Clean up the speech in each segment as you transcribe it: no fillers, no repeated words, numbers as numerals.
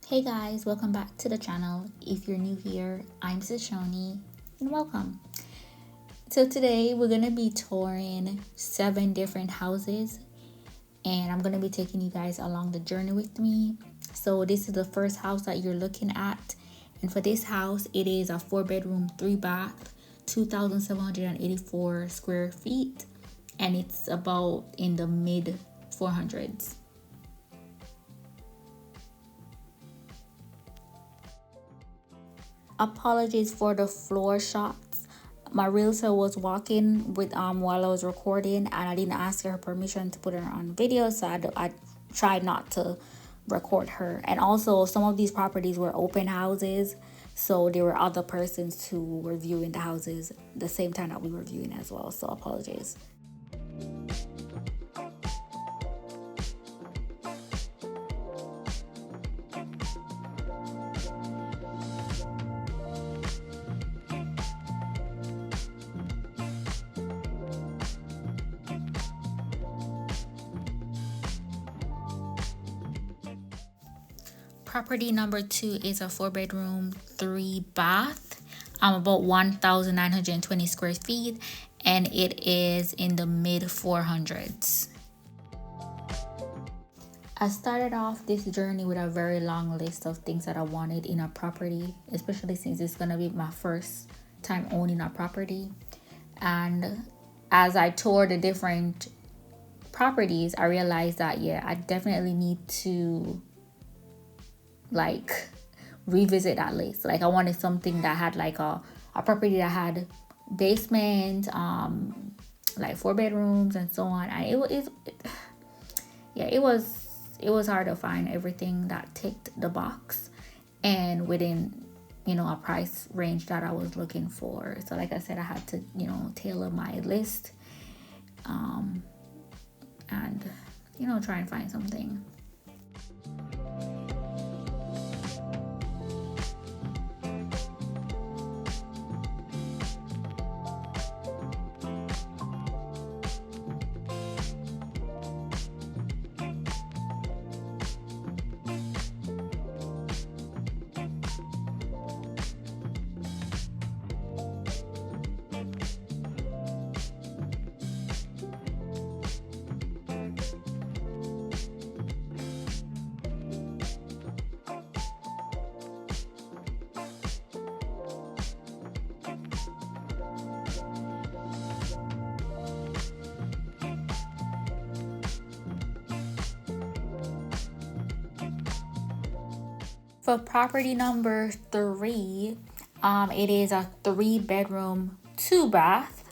Hey guys, welcome back to the channel. If you're new here, I'm Shoni and welcome. So today we're gonna be touring 7 different houses and I'm gonna be taking you guys along the journey with me. So this is the first house that you're looking at, and for this house it is a 4-bedroom 3-bath, 2,784 square feet, and it's about in the mid 400s. Apologies for the floor shots. My realtor was walking with while I was recording, and I didn't ask her permission to put her on video, so I tried not to record her. And also, some of these properties were open houses, so there were other persons who were viewing the houses the same time that we were viewing as well. So apologies. Property number 2 is a 4-bedroom 3-bath, about 1,920 square feet, and it is in the mid 400s. I started off this journey with a very long list of things that I wanted in a property, especially since it's gonna be my first time owning a property. And as I toured the different properties, I realized that I definitely need to revisit that list. I wanted something that had a property that had basement, 4 bedrooms and so on. And it was hard to find everything that ticked the box and within a price range that I was looking for. So like I said, I had to tailor my list and try and find something. For property number 3, it is a 3-bedroom 2-bath,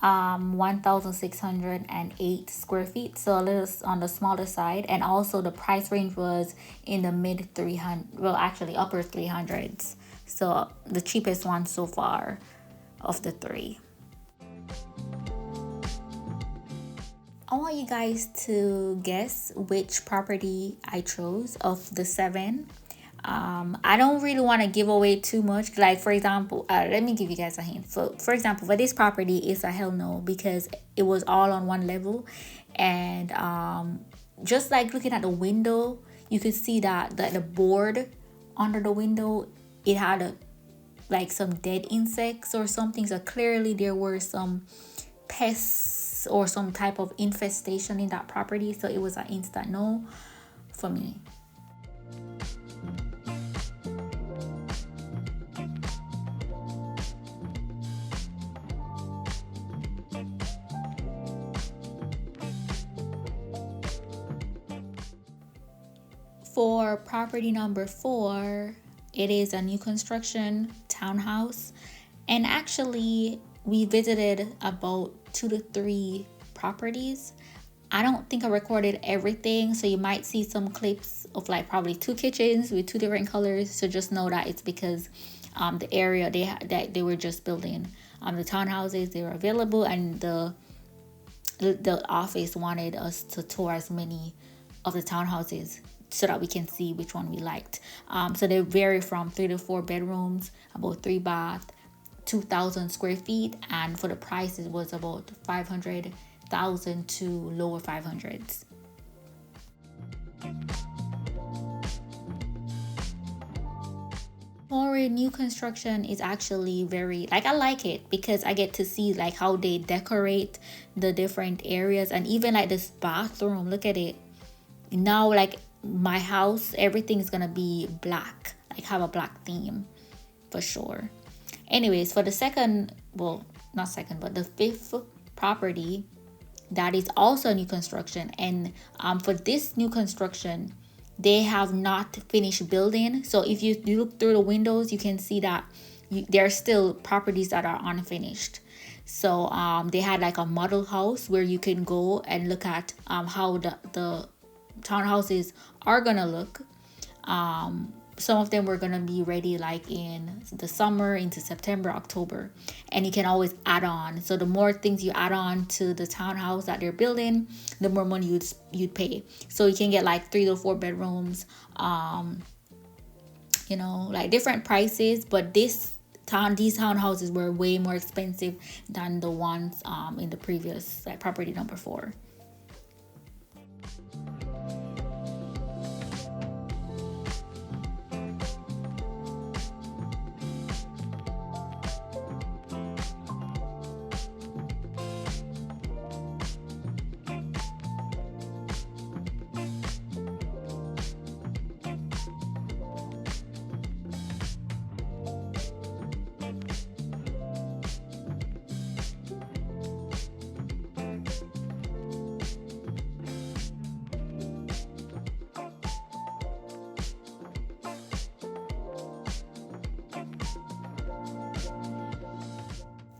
1,608 square feet, so a little on the smaller side. And also the price range was in the mid 300, well actually upper 300s, so the cheapest one so far of the 3. I want you guys to guess which property I chose of the 7. I don't really want to give away too much. For example, let me give you guys a hint. For example, for this property, it's a hell no, because it was all on one level, and just looking at the window, you could see that the board under the window, it had some dead insects or something. So clearly there were some pests or some type of infestation in that property. So it was an instant no for me. For property number 4, it is a new construction townhouse, and actually we visited about 2 to 3 properties. I don't think I recorded everything, so you might see some clips of probably 2 kitchens with 2 different colors. So just know that it's because the area they were just building the townhouses, they were available, and the office wanted us to tour as many of the townhouses so that we can see which one we liked. So they vary from 3 to 4 bedrooms, about 3-bath, 2,000 square feet, and for the price it was about 500,000 to lower 500s. For new construction is actually very, like, I like it because I get to see like how they decorate the different areas, and even like this bathroom, look at it now. Like my house, everything is gonna be black, like have a black theme for sure. Anyways, for the second, well, not second, but the fifth property, that is also new construction. And for this new construction, they have not finished building. So if you look through the windows, you can see that there are still properties that are unfinished. So they had like a model house where you can go and look at how the townhouses are gonna look. Some of them were gonna be ready like in the summer, into September, October, and you can always add on. So the more things you add on to the townhouse that they're building, the more money you'd pay. So you can get like 3 to 4 bedrooms, you know, like different prices. But these townhouses were way more expensive than the ones in the previous, like property number 4.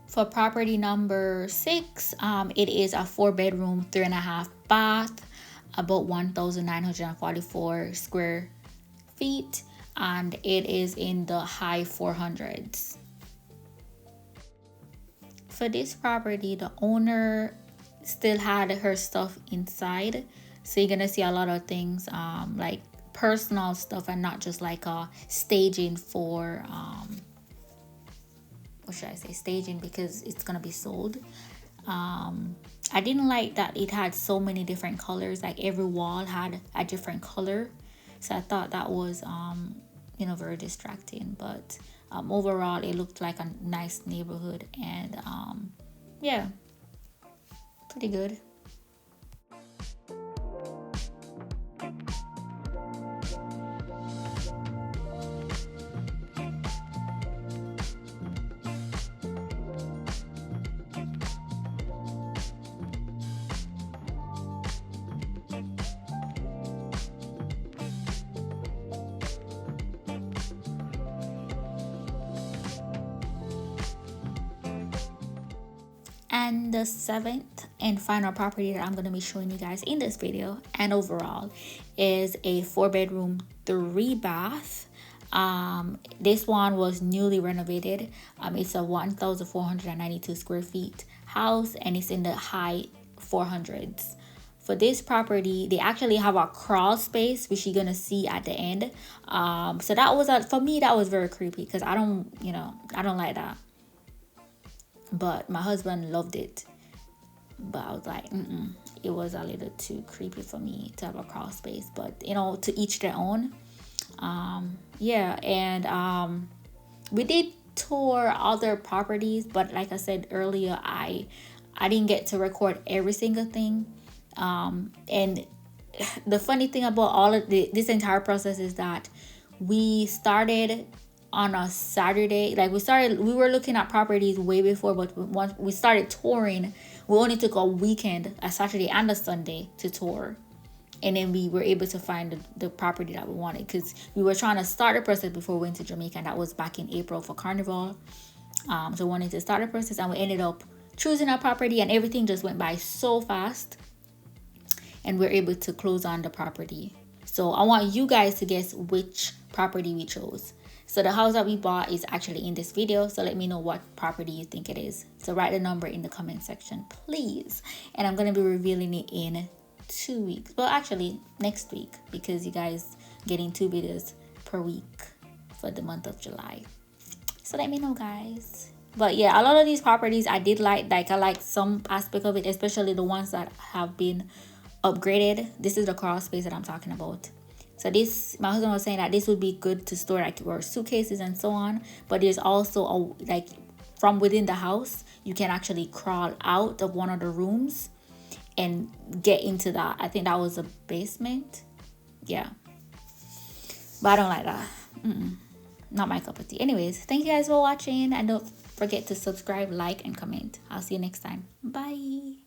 For property number 6, it is a 4-bedroom, 3.5 bath, about 1,944 square feet, and it is in the high 400s. For this property, the owner still had her stuff inside, so you're gonna see a lot of things like personal stuff, and not just like a staging for what should I say, staging, because it's gonna be sold. I didn't like that it had so many different colors, like every wall had a different color, so I thought that was you know, very distracting. But overall it looked like a nice neighborhood, and yeah, pretty good. And the 7th and final property that I'm going to be showing you guys in this video and overall is a 4-bedroom, 3-bath. This one was newly renovated. It's a 1,492 square feet house, and it's in the high 400s. For this property, they actually have a crawl space, which you're gonna see at the end. So that was for me, that was very creepy, because I don't like that. But my husband loved it. But I was like, it was a little too creepy for me to have a crawl space. But, you know, to each their own. Yeah, and we did tour other properties, but like I said earlier, I didn't get to record every single thing. And the funny thing about all of this entire process is that we started on a Saturday. Like we were looking at properties way before, but once we started touring, we only took a weekend, a Saturday and a Sunday, to tour. And then we were able to find the property that we wanted, because we were trying to start the process before we went to Jamaica, and that was back in April for Carnival. So we wanted to start the process, and we ended up choosing our property, and everything just went by so fast, and we're able to close on the property. So I want you guys to guess which property we chose. So the house that we bought is actually in this video. So let me know what property you think it is. So write the number in the comment section, please. And I'm going to be revealing it in 2 weeks. Well, actually next week, because you guys getting 2 videos per week for the month of July. So let me know, guys. But yeah, a lot of these properties I did like I like some aspect of it, especially the ones that have been upgraded. This is the crawl space that I'm talking about. So this, my husband was saying that this would be good to store like your suitcases and so on. But there's also a, like, from within the house, you can actually crawl out of one of the rooms and get into that. I think that was a basement. Yeah. But I don't like that. Not my cup of tea. Anyways, thank you guys for watching. And don't forget to subscribe, like, and comment. I'll see you next time. Bye.